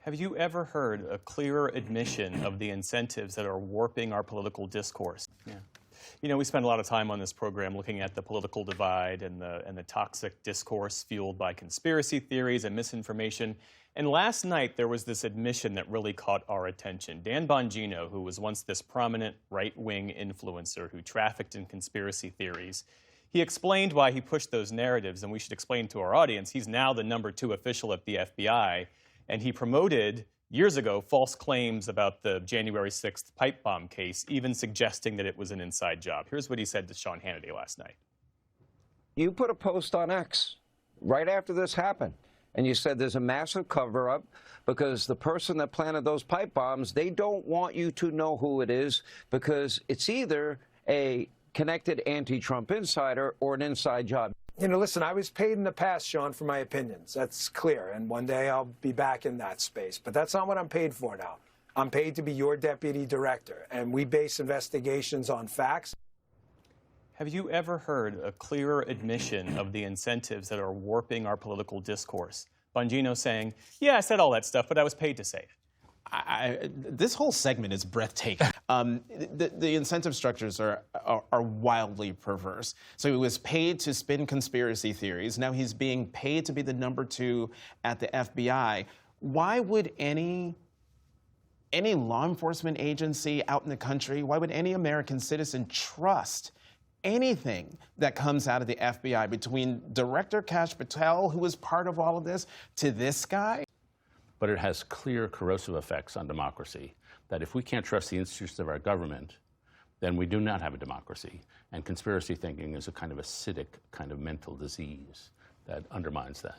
Have you ever heard a clearer admission of the incentives that are warping our political discourse? Yeah. You know, we spend a lot of time on this program looking at the political divide and the toxic discourse fueled by conspiracy theories and misinformation. And last night, there was this admission that really caught our attention. Dan Bongino, who was once this prominent right-wing influencer who trafficked in conspiracy theories, he explained why he pushed those narratives, and we should explain to our audience, he's now the #2 official at the FBI, and he promoted, years ago, false claims about the January 6th pipe bomb case, even suggesting that it was an inside job. Here's what he said to Sean Hannity last night. You put a post on X right after this happened, and you said there's a massive cover-up because the person that planted those pipe bombs, they don't want you to know who it is because it's either a connected anti-Trump insider or an inside job. You know, listen, I was paid in the past, Sean, for my opinions. That's clear. And one day I'll be back in that space. But that's not what I'm paid for now. I'm paid to be your deputy director. And we base investigations on facts. Have you ever heard a clearer admission of the incentives that are warping our political discourse? Bongino saying, yeah, I said all that stuff, but I was paid to say it. This whole segment is breathtaking. The incentive structures are wildly perverse. So he was paid to spin conspiracy theories. Now he's being paid to be the #2 at the FBI. Why would any law enforcement agency out in the country, why would any American citizen trust anything that comes out of the FBI, between Director Kash Patel, who was part of all of this, to this guy? But it has clear corrosive effects on democracy, that if we can't trust the institutions of our government, then we do not have a democracy. And conspiracy thinking is a kind of acidic kind of mental disease that undermines that.